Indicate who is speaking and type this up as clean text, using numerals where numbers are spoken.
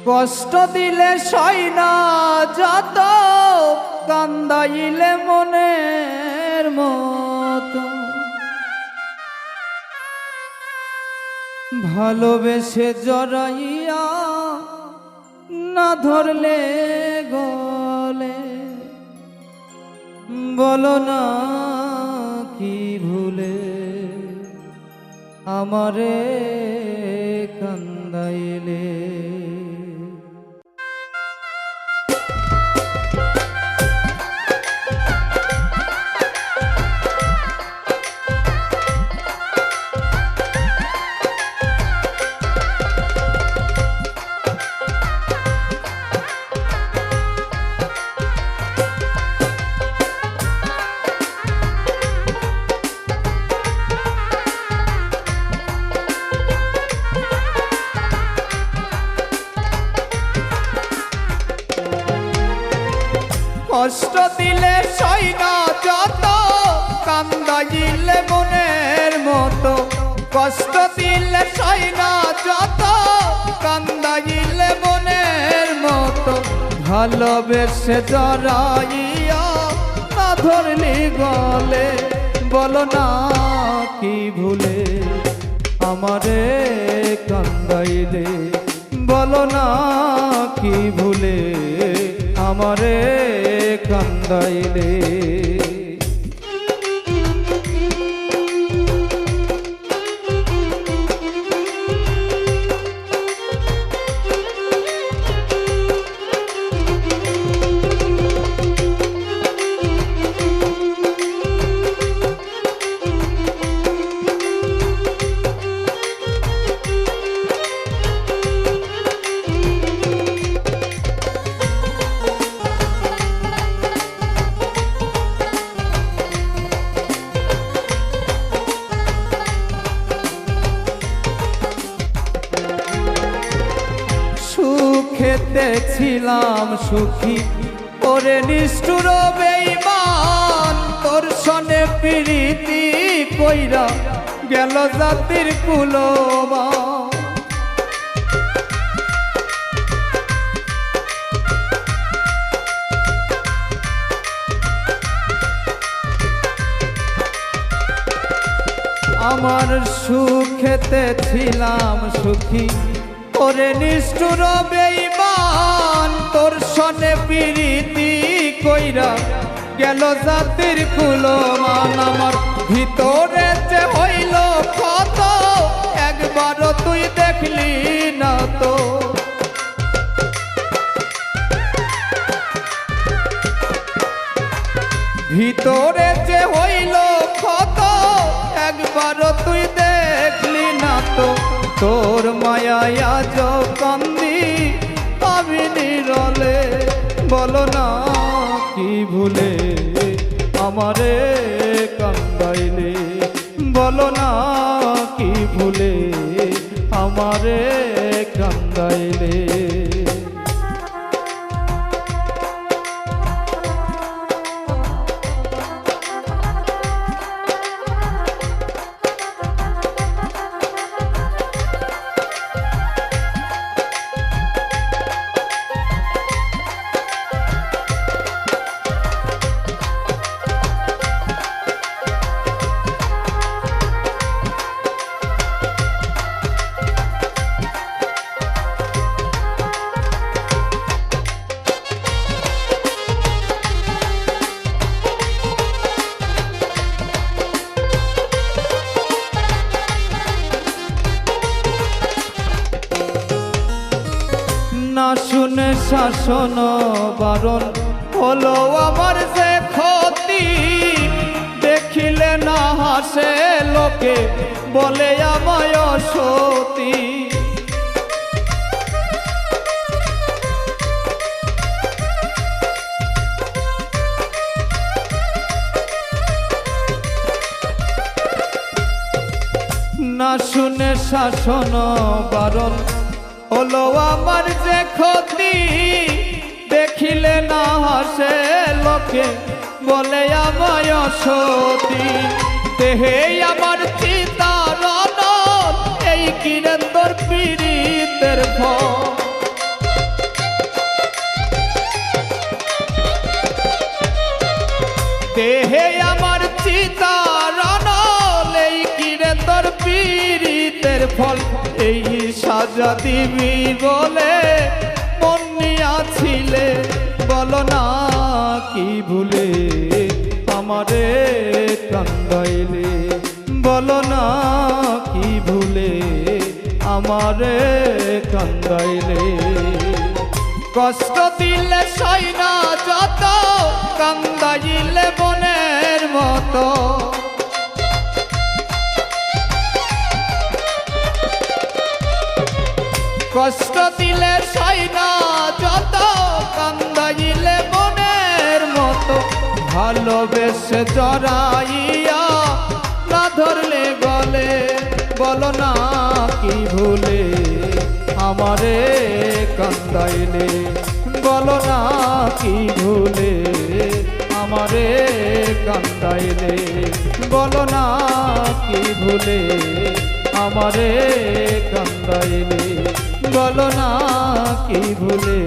Speaker 1: কষ্ট দিলে সই না যত, কান্দাইলে মনের মতো, ভালোবেসে জড়াইয়া না ধরলে গলে, বলো না কি ভুলে আমারে কান্দাইলে। কষ্ট দিলে সই না যত, কান্দাইলে মনের মতো, কষ্ট দিলে সই না যত, কান্দাইলে মনের মতো, ভালোবেসে জড়াইয়া না ধরলি গলে, বলো না কি ভুলে আমারে কান্দাইলে, বলো না কি ভুলে আমারে কান্দাইলে। সুখেতে ছিলাম সুখী ওরে নিষ্ঠুর বেঈমান, তোর সনে প্রীতি কইরা গেল জাতির কুলমান। আমার সুখেতে ছিলাম সুখী ওরে নিষ্ঠুর বেঈমান, তোর সনে প্রীতি কইরা গেল জাতির কুলমান। আমার ভিতরে যে হইল ক্ষত, একবারও তুই দেখলি না তো, ভিতরে যে হইল ক্ষত, একবারও তুই দেখলি না তো, তোর মায়ায় আজ কান্দি আমি নিরলে, বলো না কি ভুলে আমারে কান্দাইলে, বলো না কি ভুলে আমারে কান্দাইলে। না শুনে শাসন বারণ হলো আমার যে ক্ষতি, দেখিলে না হাসে লোকে বলে আমায় সতী। না শুনে শাসন বারণ হলো আমার যে ক্ষতি, দেখিলে না হাসে লোকে বলে আমায় সতী। দেহে আমার চিতার এই কিরে তোর পীড়িতের ফল, দেহে আমার চিতারণ এই কিরে তোর পীড়িতের ফল এই সাজা দিবি বলে মন নিয়াছিলে বলো না কি ভুলে আমারে কান্দাইলে বলো না কি ভুলে আমারে কান্দাইলে কষ্ট দিলে সই না যত কান্দাইলে বনের মতো কষ্ট দিলে সই না যত কান্দাইলে বনের মতো ভালোবেসে জড়াইয়া না ধরলে গলে বলো না কি ভুলে আমারে কান্দাইলে বলো না কি ভুলে আমারে কান্দাইলে বলো না কি ভুলে আমারে কান্দাইলে বলো না কি ভুলে